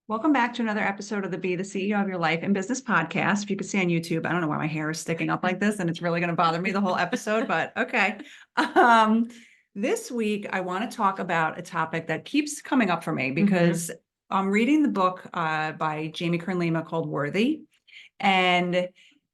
Welcome back to another episode of the Be the CEO of Your Life and Business podcast. If you could see on YouTube, I don't know why my hair is sticking up like this, and it's really going to bother me the whole episode, but okay. This week, I want to talk about a topic that keeps coming up for me because I'm reading the book by Jamie Kern-Lima called Worthy. And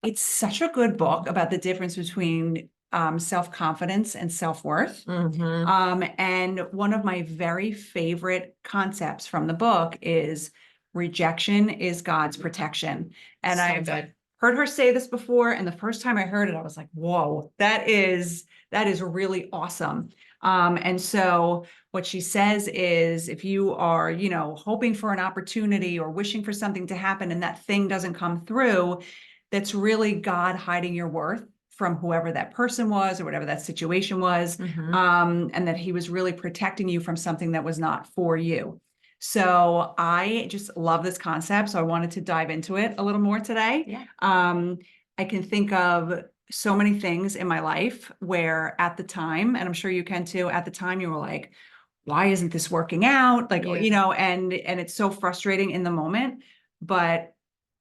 it's such a good book about the difference between self-confidence and self-worth. And one of my very favorite concepts from the book is rejection is God's protection. And So I've good. heard her say this before. And the first time I heard it, I was like, whoa, that is really awesome. And so what she says is if you are, hoping for an opportunity or wishing for something to happen and that thing doesn't come through, that's really God hiding your worth from whoever that person was or whatever that situation was, and that he was really protecting you from something that was not for you. So I just love this concept. So I wanted to dive into it a little more today. Yeah. I can think of so many things in my life where at the time, and I'm sure you can too, at the time you were like, why isn't this working out? Like, and it's so frustrating in the moment, but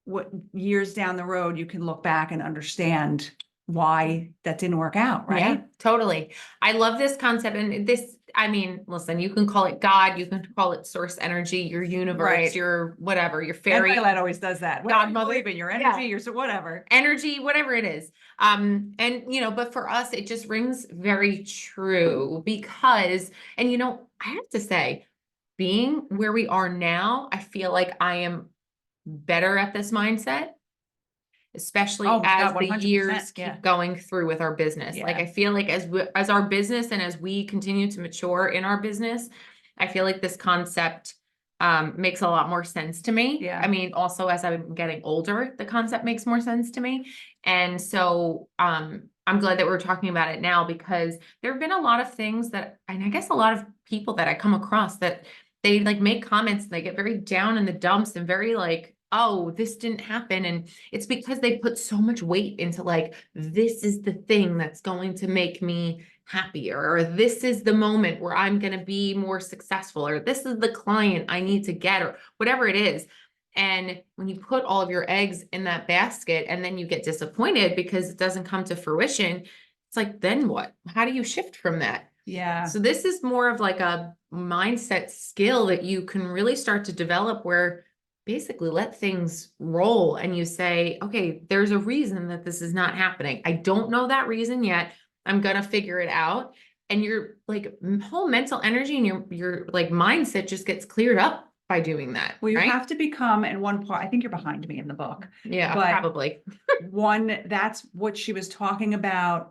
what years down the road, you can look back and understand why that didn't work out, right? Yeah, totally. I love this concept. And this, I mean, listen, you can call it God, you can call it source energy, your universe, Right. your whatever, your And fairy. Violet always does that. Godmother. Believe in your energy, your whatever. Energy, whatever it is. And but for us, it just rings very true because, and I have to say, being where we are now, I feel like I am better at this mindset, especially as the years keep going through with our business. Like I feel like as our business and as we continue to mature in our business, I feel like this concept makes a lot more sense to me. Yeah. I mean, also as I'm getting older, the concept makes more sense to me. And so I'm glad that we're talking about it now because there have been a lot of things that, and I guess a lot of people that I come across that they like make comments and they get very down in the dumps and very like, oh, this didn't happen. And it's because they put so much weight into like, this is the thing that's going to make me happier, or this is the moment where I'm going to be more successful, or this is the client I need to get, or whatever it is. And when you put all of your eggs in that basket and then you get disappointed because it doesn't come to fruition, it's like, then what? How do you shift from that? Yeah. So this is more of like a mindset skill that you can really start to develop where basically let things roll and you say, okay, there's a reason that this is not happening. I don't know that reason yet. I'm going to figure it out. And your like whole mental energy and your like mindset just gets cleared up by doing that. Well, you right? have to become in one part. I think you're behind me in the book. Yeah, but probably. That's what she was talking about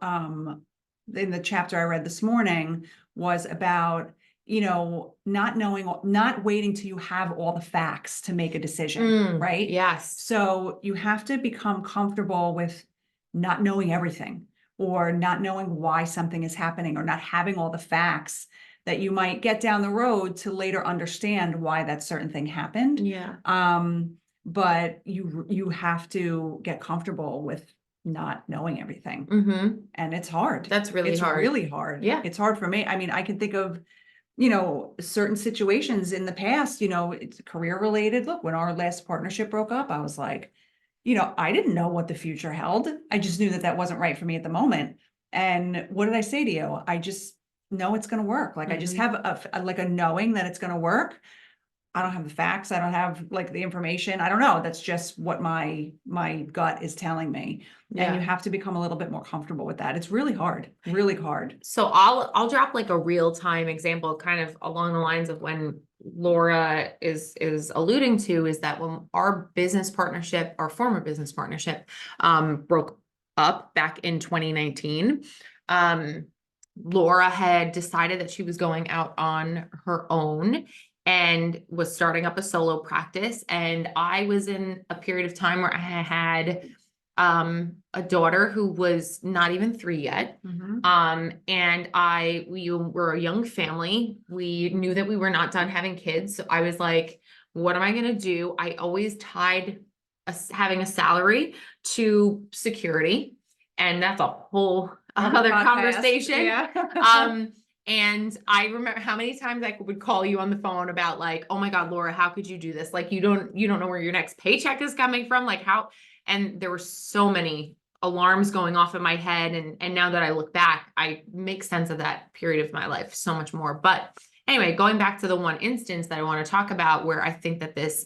in the chapter I read this morning was about, not waiting till you have all the facts to make a decision, right? Yes. So you have to become comfortable with not knowing everything or not knowing why something is happening or not having all the facts that you might get down the road to later understand why that certain thing happened. Yeah. But you have to get comfortable with not knowing everything. And it's hard. That's really hard. It's really hard. Yeah. It's hard for me. I mean, I can think of, certain situations in the past, it's career related. Look, when our last partnership broke up, I was like, I didn't know what the future held. I just knew that that wasn't right for me at the moment. And what did I say to you? I just know it's going to work. Like I just have a knowing that it's going to work. I don't have the facts. I don't have like the information. I don't know. That's just what my gut is telling me. And you have to become a little bit more comfortable with that. It's really hard, really hard. So I'll drop like a real time example kind of along the lines of when Laura is alluding to is that when our business partnership, our former business partnership, broke up back in 2019, Laura had decided that she was going out on her own and was starting up a solo practice. And I was in a period of time where I had a daughter who was not even 3 yet. And we were a young family. We knew that we were not done having kids. So I was like, what am I going to do? I always tied having a salary to security. And that's a whole other conversation. And I remember how many times I would call you on the phone about like, oh my God, Laura, how could you do this? Like, you don't know where your next paycheck is coming from. Like how, and there were so many alarms going off in my head. And now that I look back, I make sense of that period of my life so much more. But anyway, going back to the one instance that I want to talk about where I think that this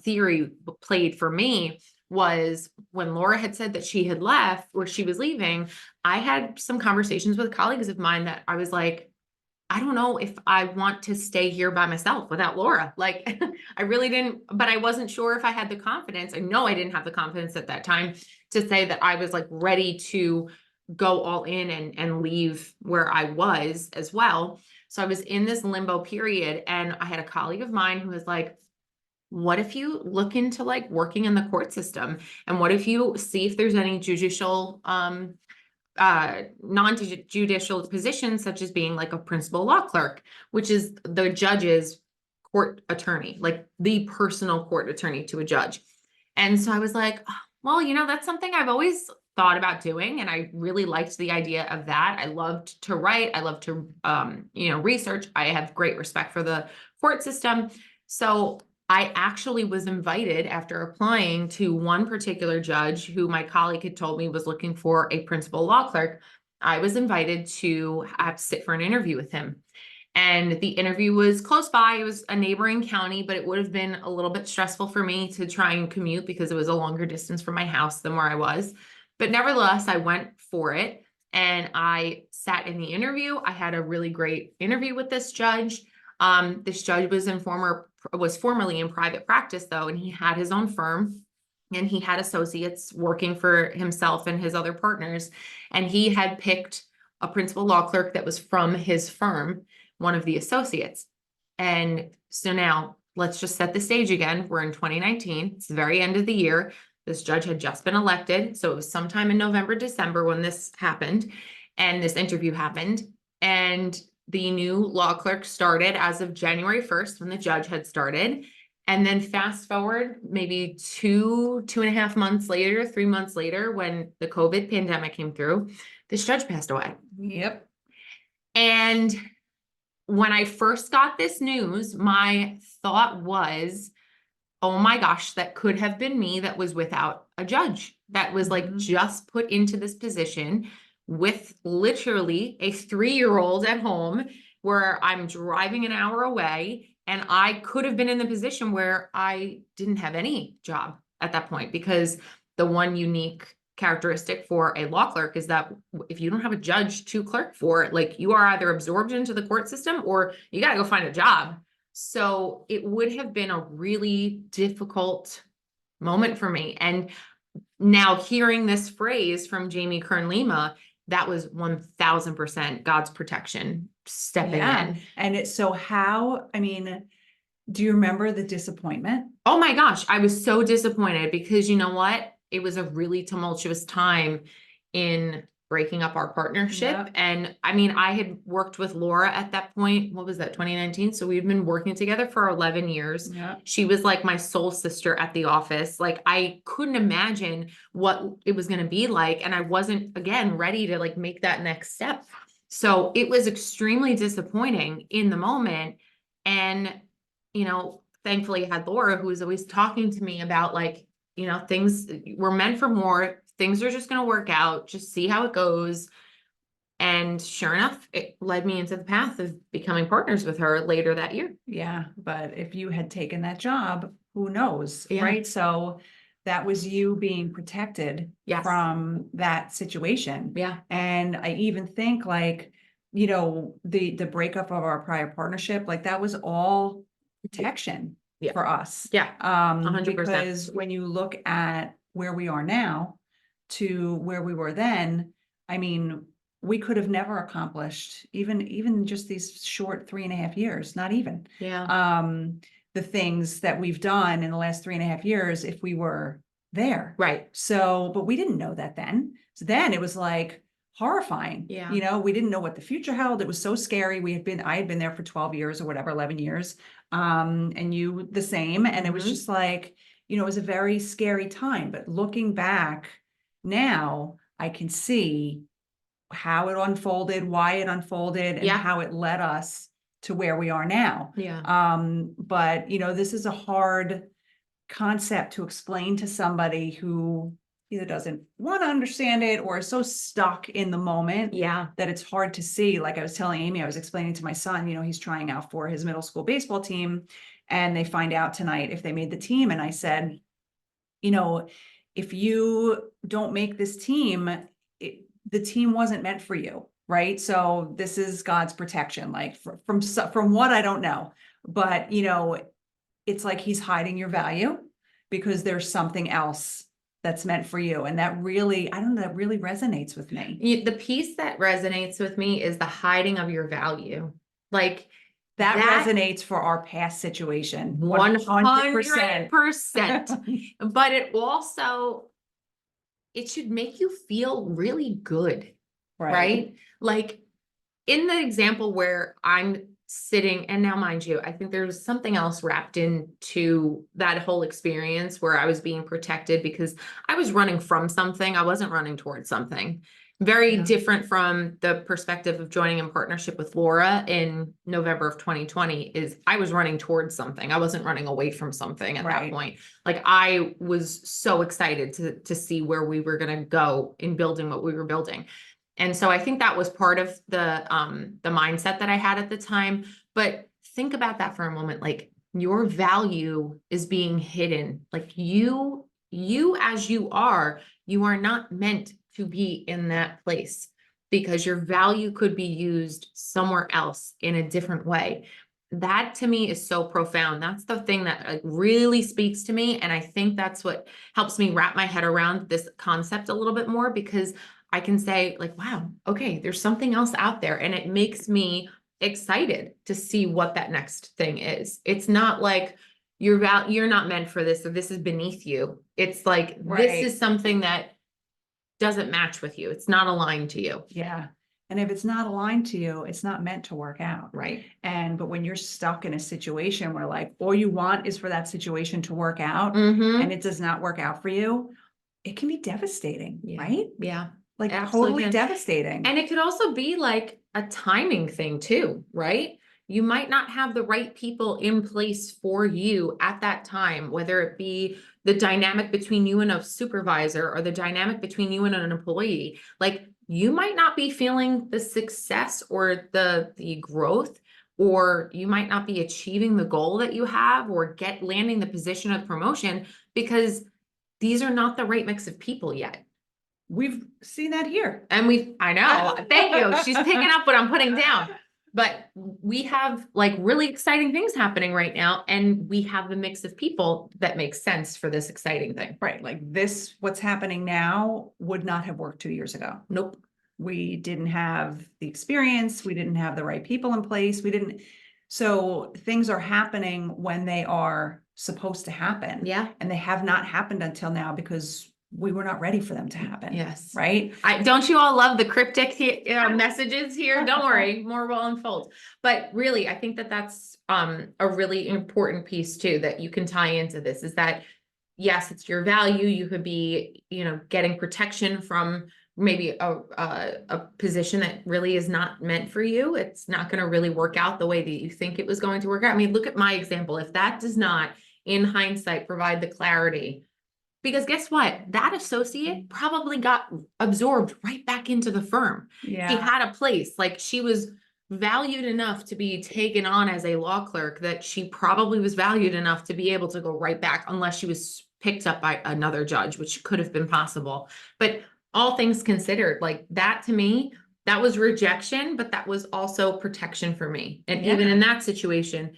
theory played for me was when Laura had said that she had left or she was leaving. I had some conversations with colleagues of mine that I was like, I don't know if I want to stay here by myself without Laura. Like I really didn't, but I wasn't sure if I had the confidence. I know I didn't have the confidence at that time to say that I was like ready to go all in and leave where I was as well. So I was in this limbo period, and I had a colleague of mine who was like, what if you look into like working in the court system? And what if you see if there's any judicial non-judicial positions, such as being like a principal law clerk, which is the judge's court attorney, like the personal court attorney to a judge. And so I was like, "Oh, well, that's something I've always thought about doing. And I really liked the idea of that. I loved to write. I loved to, research. I have great respect for the court system. So I actually was invited after applying to one particular judge who my colleague had told me was looking for a principal law clerk. I was invited to sit for an interview with him. And the interview was close by. It was a neighboring county, but it would have been a little bit stressful for me to try and commute because it was a longer distance from my house than where I was. But nevertheless, I went for it and I sat in the interview. I had a really great interview with this judge. This judge was formerly in private practice though, and he had his own firm and he had associates working for himself and his other partners. And he had picked a principal law clerk that was from his firm, one of the associates. And so now let's just set the stage again. We're in 2019. It's the very end of the year. This judge had just been elected. So it was sometime in November, December when this happened and this interview happened. And the new law clerk started as of January 1st when the judge had started. And then fast forward maybe 2.5 months later, 3 months later, when the COVID pandemic came through, this judge passed away. Yep. And when I first got this news, my thought was, oh my gosh, that could have been me that was without a judge, that was like just put into this position with literally a 3-year-old at home where I'm driving an hour away. And I could have been in the position where I didn't have any job at that point, because the one unique characteristic for a law clerk is that if you don't have a judge to clerk for, like you are either absorbed into the court system or you got to go find a job. So it would have been a really difficult moment for me. And now hearing this phrase from Jamie Kern-Lima, that was 1000% God's protection stepping in. And it's so do you remember the disappointment? Oh my gosh, I was so disappointed because you know what? It was a really tumultuous time in breaking up our partnership. Yep. And I had worked with Laura at that point. What was that, 2019? So we'd been working together for 11 years. Yep. She was like my soul sister at the office. Like I couldn't imagine what it was going to be like. And I wasn't, again, ready to like make that next step. So it was extremely disappointing in the moment. And, thankfully I had Laura, who was always talking to me about like, things were meant for more. Things are just going to work out. Just see how it goes. And sure enough, it led me into the path of becoming partners with her later that year. Yeah. But if you had taken that job, who knows? Yeah. Right. So that was you being protected from that situation. Yeah. And I even think like, the breakup of our prior partnership, like that was all protection for us. Yeah. 100%. Because when you look at where we are now to where we were then, we could have never accomplished even just these short 3.5 years, not even. Yeah. The things that we've done in the last 3.5 years if we were there. Right. So, but we didn't know that then. So then it was like horrifying. Yeah. We didn't know what the future held. It was so scary. I had been there for 12 years or whatever, 11 years. And you the same. And it was just like, it was a very scary time. But looking back now, I can see, how it unfolded, why it unfolded, and Yeah. how it led us to where we are now. Yeah. But this is a hard concept to explain to somebody who either doesn't want to understand it or is so stuck in the moment Yeah. that it's hard to see. Like I was telling Amy, I was explaining to my son, he's trying out for his middle school baseball team, and they find out tonight if they made the team. And I said, if you don't make this team, the team wasn't meant for you, right? So this is God's protection, like from what I don't know, but it's like he's hiding your value because there's something else that's meant for you. And that really, I don't know, that really resonates with me. The piece that resonates with me is the hiding of your value. Like that resonates for our past situation. 100%. But it should make you feel really good, right? Like in the example where I'm sitting, and now mind you, I think there's something else wrapped into that whole experience where I was being protected because I was running from something. I wasn't running towards something. Very different from the perspective of joining in partnership with Laura in November of 2020 is I was running towards something. I wasn't running away from something at that point. Like I was so excited to see where we were going to go in building what we were building. And so I think that was part of the mindset that I had at the time. But think about that for a moment. Like your value is being hidden. Like you as you are not meant to be in that place because your value could be used somewhere else in a different way. That to me is so profound. That's the thing that like really speaks to me. And I think that's what helps me wrap my head around this concept a little bit more because I can say like, wow, okay, there's something else out there. And it makes me excited to see what that next thing is. It's not like you're not meant for this, or this is beneath you. It's like, this is something that doesn't match with you. It's not aligned to you. Yeah. And if it's not aligned to you, it's not meant to work out. Right. But when you're stuck in a situation where like, all you want is for that situation to work out and it does not work out for you, it can be devastating, right? Yeah. Like Absolutely totally devastating. And it could also be like a timing thing too, right? You might not have the right people in place for you at that time, whether it be the dynamic between you and a supervisor or the dynamic between you and an employee. Like you might not be feeling the success or the growth, or you might not be achieving the goal that you have or landing the position of promotion because these are not the right mix of people yet. We've seen that here. And I know, thank you. She's picking up what I'm putting down. But we have like really exciting things happening right now. And we have the mix of people that makes sense for this exciting thing. Right. Like this, what's happening now would not have worked 2 years ago. Nope. We didn't have the experience. We didn't have the right people in place. So things are happening when they are supposed to happen. Yeah. And they have not happened until now because we were not ready for them to happen. Yes. Right. Don't you all love the cryptic messages here? Don't worry, more will unfold. But really, I think that that's a really important piece too, that you can tie into this is that, yes, it's your value. You could be, getting protection from maybe a position that really is not meant for you. It's not going to really work out the way that you think it was going to work out. I mean, look at my example. If that does not, in hindsight, provide the clarity, because guess what? That associate probably got absorbed right back into the firm. Yeah. She had a place, like she was valued enough to be taken on as a law clerk that she probably was valued enough to be able to go right back unless she was picked up by another judge, which could have been possible. But all things considered, like that to me, that was rejection, but that was also protection for me. And even in that situation,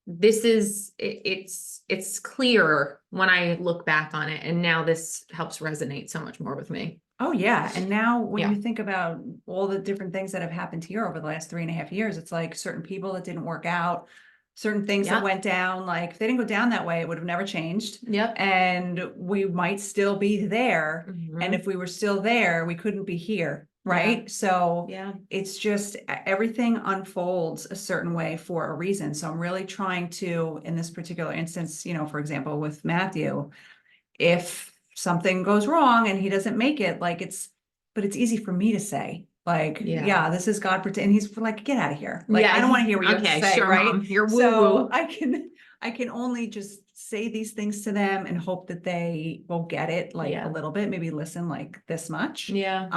it's clearer when I look back on it. And now this helps resonate so much more with me. Oh yeah. And now when you think about all the different things that have happened here over the last 3.5 years, it's like certain people that didn't work out, certain things that went down, like if they didn't go down that way, it would have never changed. Yep. And we might still be there. And if we were still there, we couldn't be here. Right. So it's just everything unfolds a certain way for a reason. So I'm really trying to, in this particular instance, for example, with Matthew, if something goes wrong and he doesn't make it, but it's easy for me to say, Like, Yeah. yeah, this is God and he's like, get out of here. Like, Yeah, I don't want to hear what you have to okay, say, sure, right? Mom, you're So woo-woo. I can only just say these things to them and hope that they will get it like Yeah. a little bit, maybe listen like this much. Yeah.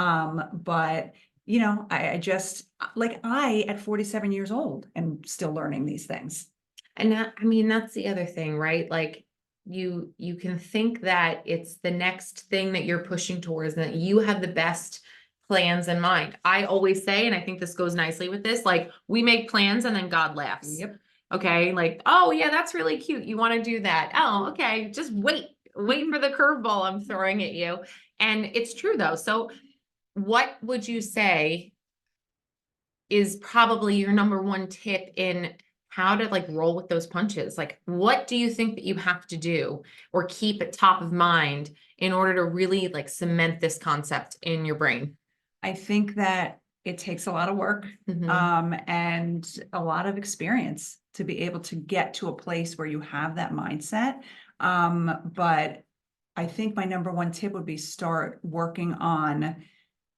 But you know, I just like I at 47 years old am still learning these things. And I mean, that's the other thing, right? Like you can think that it's the next thing that you're pushing towards and that you have the best plans in mind. I always say, and I think this goes nicely with this, like we make plans and then God laughs. Yep. Okay. Like, oh yeah, that's really cute. You want to do that. Oh, okay. Just wait for the curveball I'm throwing at you. And it's true though. So what would you say is probably your number one tip in how to like roll with those punches? Like, what do you think that you have to do or keep at top of mind in order to really like cement this concept in your brain? I think that it takes a lot of work, and a lot of experience to be able to get to a place where you have that mindset. But I think my number one tip would be start working on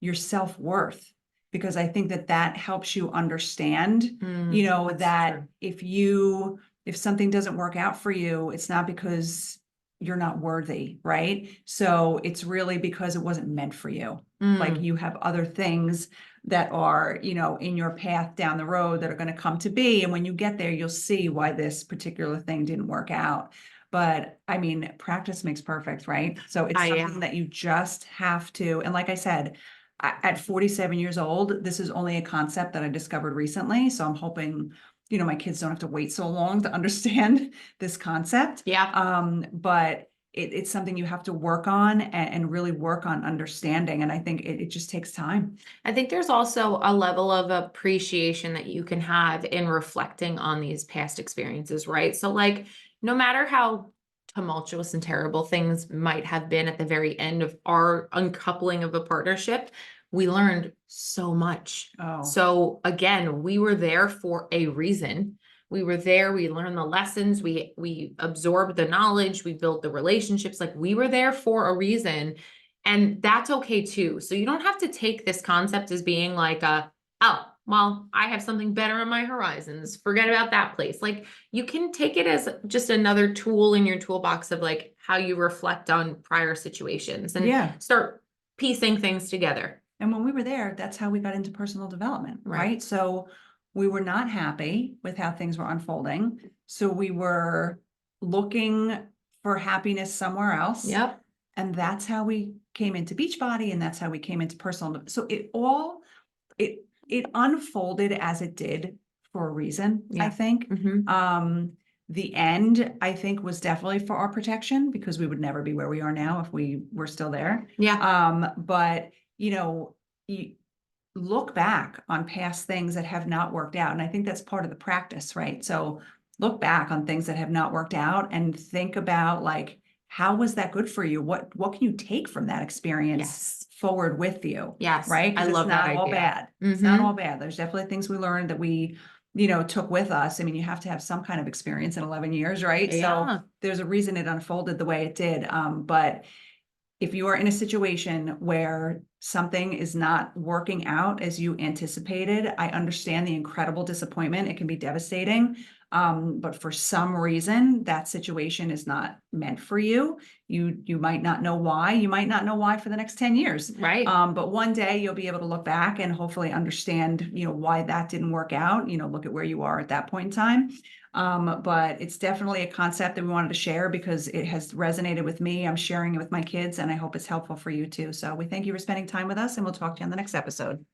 your self-worth, because I think that that helps you understand, you know, That's that true. if something doesn't work out for you, it's not because you're not worthy, right? So it's really because it wasn't meant for you. Like you have other things that are, you know, in your path down the road that are going to come to be. And when you get there, you'll see why this particular thing didn't work out. But I mean, practice makes perfect, right? So it's something that you just have to. And like I said, at 47 years old, this is only a concept that I discovered recently. So I'm hoping, you know, my kids don't have to wait so long to understand this concept. Yeah. But it's something you have to work on and really work on understanding. And I think it just takes time. I think there's also a level of appreciation that you can have in reflecting on these past experiences, right? So, like, no matter how tumultuous and terrible things might have been at the very end of our uncoupling of a partnership, we learned so much. Oh, So, again, we were there for a reason. We were there, we learned the lessons, we absorbed the knowledge, we built the relationships, like we were there for a reason. And that's okay too. So you don't have to take this concept as being like oh, well, I have something better on my horizons. Forget about that place. Like you can take it as just another tool in your toolbox of like how you reflect on prior situations and yeah. start piecing things together. And when we were there, that's how we got into personal development, right? So we were not happy with how things were unfolding. So we were looking for happiness somewhere else. Yep. And that's how we came into Beachbody, and that's how we came into personal. So it unfolded as it did for a reason, I think. The end, I think, was definitely for our protection, because we would never be where we are now if we were still there. Yeah. But you know, you look back on past things that have not worked out. And I think that's part of the practice, right? So look back on things that have not worked out and think about like, how was that good for you? What can you take from that experience forward with you? Yes. Right? I Because it's love that not all idea. bad. It's not all bad. There's definitely things we learned that we, you know, took with us. I mean, you have to have some kind of experience in 11 years, right? Yeah. So there's a reason it unfolded the way it did. But if you are in a situation where something is not working out as you anticipated, I understand the incredible disappointment. It can be devastating. But for some reason, that situation is not meant for you. You might not know why. You might not know why for the next 10 years. Right. But one day you'll be able to look back and hopefully understand, you know, why that didn't work out. You know, look at where you are at that point in time. But it's definitely a concept that we wanted to share because it has resonated with me. I'm sharing it with my kids, and I hope it's helpful for you too. So we thank you for spending time with us, and we'll talk to you on the next episode.